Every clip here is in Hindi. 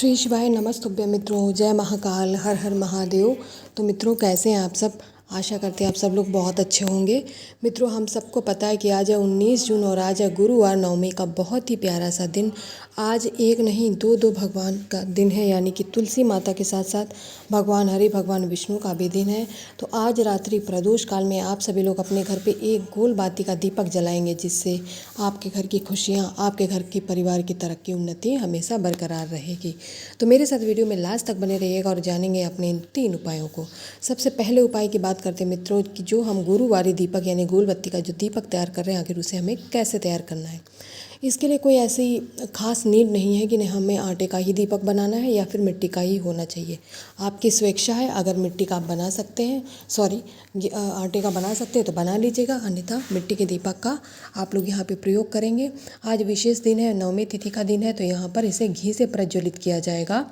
श्री शिवाय नमस्तुभ्यं मित्रों। जय महाकाल, हर हर महादेव। तो मित्रों, कैसे हैं आप सब? आशा करते हैं आप सब लोग बहुत अच्छे होंगे। मित्रों, हम सबको पता है कि आज है 19 जून और आज है गुरुवार नवमी का बहुत ही प्यारा सा दिन। आज एक नहीं दो भगवान का दिन है, यानी कि तुलसी माता के साथ साथ भगवान हरि भगवान विष्णु का भी दिन है। तो आज रात्रि प्रदोष काल में आप सभी लोग अपने घर पे एक गोल बाती का दीपक जलाएंगे, जिससे आपके घर की खुशियाँ, आपके घर की परिवार की तरक्की उन्नति हमेशा बरकरार रहेगी। तो मेरे साथ वीडियो में लास्ट तक बने रहिएगा और जानेंगे अपने इन 3 उपायों को। सबसे पहले उपाय की बात करते हैं मित्रों कि जो हम गुरुवारी दीपक यानी गोल बत्ती का जो दीपक तैयार कर रहे हैं, आखिर उसे हमें कैसे तैयार करना है। इसके लिए कोई ऐसी खास नीड नहीं है कि नहीं हमें आटे का ही दीपक बनाना है या फिर मिट्टी का ही होना चाहिए। आपकी स्वेच्छा है। अगर मिट्टी का आप बना सकते हैं, आटे का बना सकते हैं तो बना लीजिएगा, अन्यथा मिट्टी के दीपक का आप लोग यहाँ पे प्रयोग करेंगे। आज विशेष दिन है, नवमी तिथि का दिन है, तो यहाँ पर इसे घी से प्रज्वलित किया जाएगा।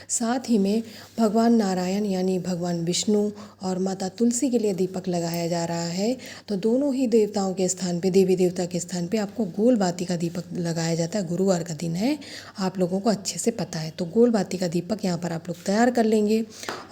साथ ही में भगवान नारायण यानी भगवान विष्णु और माता तुलसी के लिए दीपक लगाया जा रहा है। तो दोनों ही देवताओं के स्थान पे, देवी देवता के स्थान पे आपको गोल बाती का दीपक लगाया जाता है। गुरुवार का दिन है, आप लोगों को अच्छे से पता है। तो गोल बाती का दीपक यहाँ पर आप लोग तैयार कर लेंगे।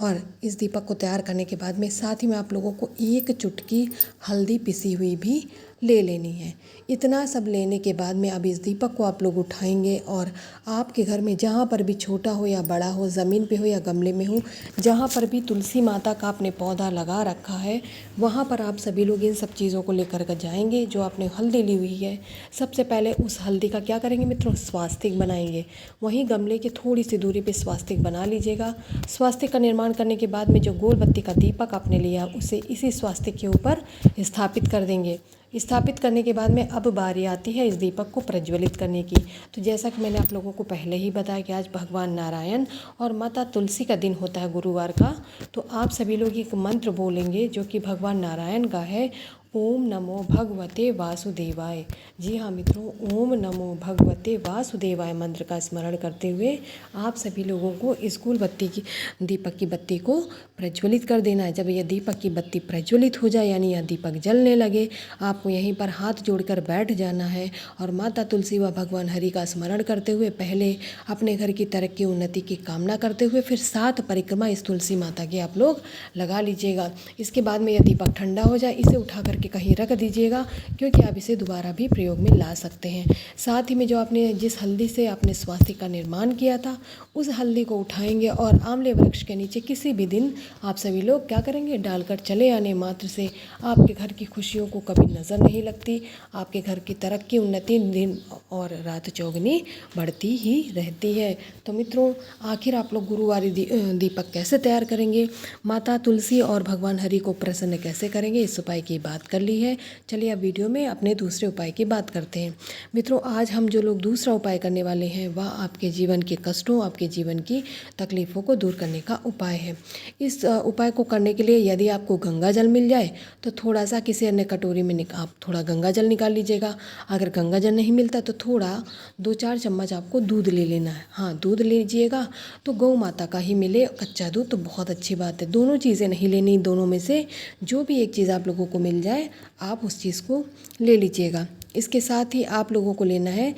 और इस दीपक को तैयार करने के बाद में साथ ही में आप लोगों को 1 चुटकी हल्दी पिसी हुई भी ले लेनी है। इतना सब लेने के बाद में अब इस दीपक को आप लोग उठाएंगे और आपके घर में जहाँ पर भी छोटा हो या बड़ा हो, ज़मीन पे हो या गमले में हो, जहाँ पर भी तुलसी माता का आपने पौधा लगा रखा है, वहाँ पर आप सभी लोग इन सब चीज़ों को लेकर के जाएंगे। जो आपने हल्दी ली हुई है, सबसे पहले उस हल्दी का क्या करेंगे मित्रों, स्वास्तिक बनाएंगे। वहीं गमले की थोड़ी सी दूरी पे स्वास्तिक बना लीजिएगा। स्वास्तिक का निर्माण करने के बाद में जो गोल बत्ती का दीपक आपने लिया, उसे इसी स्वास्तिक के ऊपर स्थापित कर देंगे। स्थापित करने के बाद में अब बारी आती है इस दीपक को प्रज्वलित करने की। तो जैसा कि मैंने आप लोगों को पहले ही बताया कि आज भगवान नारायण और माता तुलसी का दिन होता है गुरुवार का। तो आप सभी लोग एक मंत्र बोलेंगे जो कि भगवान नारायण का है, ओम नमो भगवते वासुदेवाय। जी हाँ मित्रों, ओम नमो भगवते वासुदेवाय मंत्र का स्मरण करते हुए आप सभी लोगों को इस गोल बत्ती की दीपक की बत्ती को प्रज्वलित कर देना है। जब यह दीपक की बत्ती प्रज्वलित हो जाए, यानी यह दीपक जलने लगे, आपको यहीं पर हाथ जोड़कर बैठ जाना है और माता तुलसी व भगवान हरि का स्मरण करते हुए पहले अपने घर की तरक्की उन्नति की कामना करते हुए फिर 7 परिक्रमा इस तुलसी माता की आप लोग लगा लीजिएगा। इसके बाद में यह दीपक ठंडा हो जाए, इसे उठा करके कहीं रख दीजिएगा, क्योंकि आप इसे दोबारा भी प्रयोग में ला सकते हैं। साथ ही में जो आपने जिस हल्दी से आपने स्वास्तिक का निर्माण किया था, उस हल्दी को उठाएंगे और आंवले वृक्ष के नीचे किसी भी दिन आप सभी लोग क्या करेंगे, डालकर चले आने मात्र से आपके घर की खुशियों को कभी नज़र नहीं लगती। आपके घर की तरक्की उन्नति दिन और रात चौगुनी बढ़ती ही रहती है। तो मित्रों, आखिर आप लोग गुरुवारी दीपक कैसे तैयार करेंगे, माता तुलसी और भगवान हरि को प्रसन्न कैसे करेंगे, इस उपाय की बात कर ली है। चलिए अब वीडियो में अपने दूसरे उपाय की बात करते हैं। मित्रों, आज हम जो लोग दूसरा उपाय करने वाले हैं वह आपके जीवन के कष्टों, आपके जीवन की तकलीफ़ों को दूर करने का उपाय है। इस उपाय को करने के लिए यदि आपको गंगा जल मिल जाए तो थोड़ा सा किसी अन्य कटोरी में आप थोड़ा गंगा जल निकाल लीजिएगा। अगर गंगा जल नहीं मिलता तो थोड़ा 2-4 चम्मच आपको दूध ले लेना है। हाँ, दूध लीजिएगा तो गौ माता का ही मिले, कच्चा दूध तो बहुत अच्छी बात है। दोनों चीज़ें नहीं लेनी, दोनों में से जो भी एक चीज़ आप लोगों को मिल जाए आप उस चीज़ को ले लीजिएगा। इसके साथ ही आप लोगों को लेना है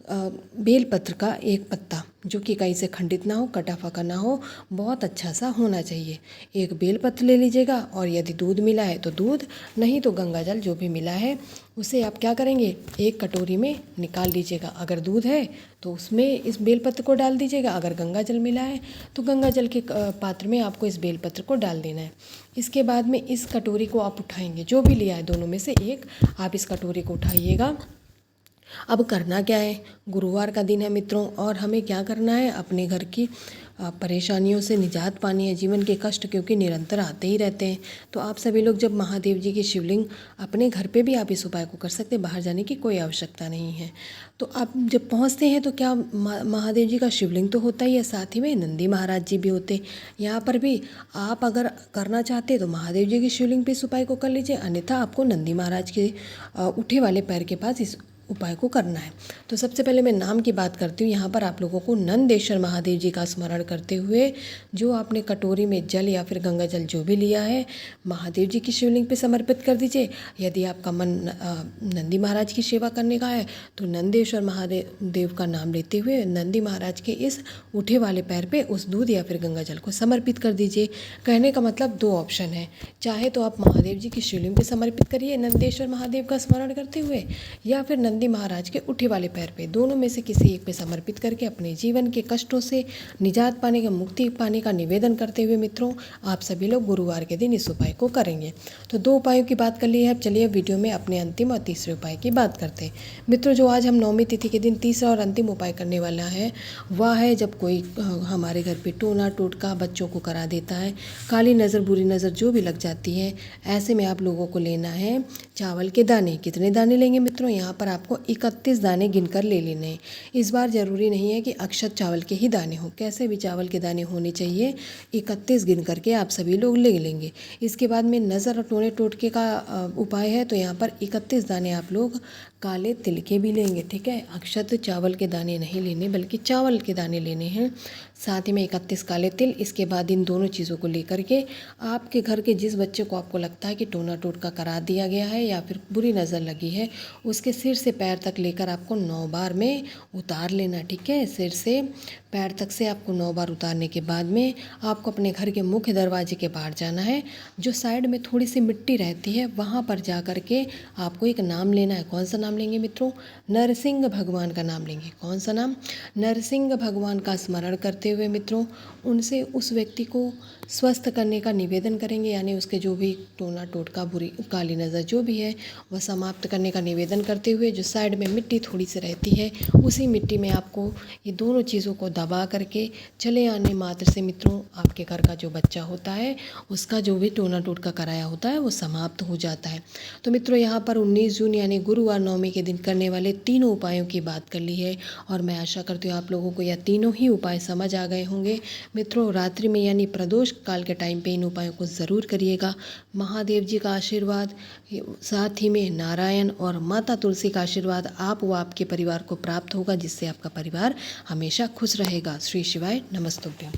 बेलपत्र का 1 पत्ता, जो कि कहीं से खंडित ना हो, कटा फका ना हो, बहुत अच्छा सा होना चाहिए। 1 बेलपत्र ले लीजिएगा और यदि दूध मिला है तो दूध, नहीं तो गंगा जल जो भी मिला है उसे आप क्या करेंगे, 1 कटोरी में निकाल लीजिएगा। अगर दूध है तो उसमें इस बेलपत्र को डाल दीजिएगा, अगर गंगा जल मिला है तो गंगा जल के पात्र में आपको इस बेलपत्र को डाल देना है। इसके बाद में इस कटोरी को आप उठाएंगे, जो भी लिया है दोनों में से एक आप इस कटोरी को उठाइएगा। अब करना क्या है, गुरुवार का दिन है मित्रों, और हमें क्या करना है, अपने घर की परेशानियों से निजात पानी है। जीवन के कष्ट क्योंकि निरंतर आते ही रहते हैं। तो आप सभी लोग जब महादेव जी की शिवलिंग, अपने घर पे भी आप इस उपाय को कर सकते हैं, बाहर जाने की कोई आवश्यकता नहीं है। तो आप जब पहुंचते हैं तो क्या महादेव जी का शिवलिंग तो होता ही है, साथ ही में नंदी महाराज जी भी होते। यहाँ पर भी आप अगर करना चाहते हैं तो महादेव जी की शिवलिंग पे इस उपाय को कर लीजिए, अन्यथा आपको नंदी महाराज के उठे वाले पैर के पास इस उपाय को करना है। तो सबसे पहले मैं नाम की बात करती हूँ। यहाँ पर आप लोगों को नंदेश्वर महादेव जी का स्मरण करते हुए जो आपने कटोरी में जल या फिर गंगा जल जो भी लिया है, महादेव जी की शिवलिंग पे समर्पित कर दीजिए। यदि आपका मन नंदी महाराज की सेवा करने का है तो नंदेश्वर महादेव का नाम लेते हुए नंदी महाराज के इस उठे वाले पैर पे उस दूध या फिर गंगा जल को समर्पित कर दीजिए। कहने का मतलब दो ऑप्शन है, चाहे तो आप महादेव जी की शिवलिंग पे समर्पित करिए नंदेश्वर महादेव का स्मरण करते हुए, या फिर नंदी महाराज के उठे वाले पैर पे, दोनों में से किसी एक पे समर्पित करके अपने जीवन के कष्टों से निजात पाने का, मुक्ति पाने का निवेदन करते हुए मित्रों आप सभी लोग गुरुवार के दिन इस उपाय को करेंगे। तो दो उपायों की बात कर ली है। अब चलिए वीडियो में अपने अंतिम और तीसरे उपाय की बात करते हैं। मित्रों जो आज हम नवमी तिथि के दिन तीसरा और अंतिम उपाय करने वाला है वह है जब कोई हमारे घर पे टोना टोटका बच्चों को करा देता है, काली नज़र बुरी नज़र जो भी लग जाती है, ऐसे में आप लोगों को लेना है चावल के दाने। कितने दाने लेंगे मित्रों? यहाँ पर आपको 31 दाने गिनकर ले लेने हैं। इस बार ज़रूरी नहीं है कि अक्षत चावल के ही दाने हो, कैसे भी चावल के दाने होने चाहिए। 31 गिन करके आप सभी लोग ले लेंगे। इसके बाद में नज़र और टोने टोटके का उपाय है, तो यहाँ पर 31 दाने आप लोग काले तिल के भी लेंगे। ठीक है, अक्षत चावल के दाने नहीं लेने बल्कि चावल के दाने लेने हैं, साथ ही में 31 काले तिल। इसके बाद इन दोनों चीज़ों को लेकर के आपके घर के जिस बच्चे को आपको लगता है कि टोना टोटका करा दिया गया है या फिर बुरी नज़र लगी है, उसके सिर से पैर तक लेकर आपको 9 बार में उतार लेना। ठीक है, सिर से पैर तक से आपको 9 बार उतारने के बाद में आपको अपने घर के मुख्य दरवाजे के बाहर जाना है। जो साइड में थोड़ी सी मिट्टी रहती है वहाँ पर जा कर के आपको एक नाम लेना है। कौन सा नाम लेंगे मित्रों? नरसिंह भगवान का नाम लेंगे। कौन सा नाम? नरसिंह भगवान का स्मरण करते हुए मित्रों उनसे उस व्यक्ति को स्वस्थ करने का निवेदन करेंगे, यानी उसके जो भी टोना टोटका बुरी काली नज़र जो भी है वह समाप्त करने का निवेदन करते हुए जो साइड में मिट्टी थोड़ी सी रहती है उसी मिट्टी में आपको ये दोनों चीज़ों को दबा करके चले आने मात्र से मित्रों आपके घर का जो बच्चा होता है उसका जो भी टोना टोटका कराया होता है वो समाप्त हो जाता है। तो मित्रों यहाँ पर 19 जून यानी गुरुवार नवमी के दिन करने वाले तीनों उपायों की बात कर ली है और मैं आशा करती हूँ आप लोगों को यह तीनों ही उपाय समझ आ गए होंगे। मित्रों रात्रि में यानी प्रदोष काल के टाइम पे इन उपायों को ज़रूर करिएगा। महादेव जी का आशीर्वाद, साथ ही में नारायण और माता तुलसी का आशीर्वाद आप व आपके परिवार को प्राप्त होगा, जिससे आपका परिवार हमेशा खुश रहेगा। श्री शिवाय नमस्तुभ्यं।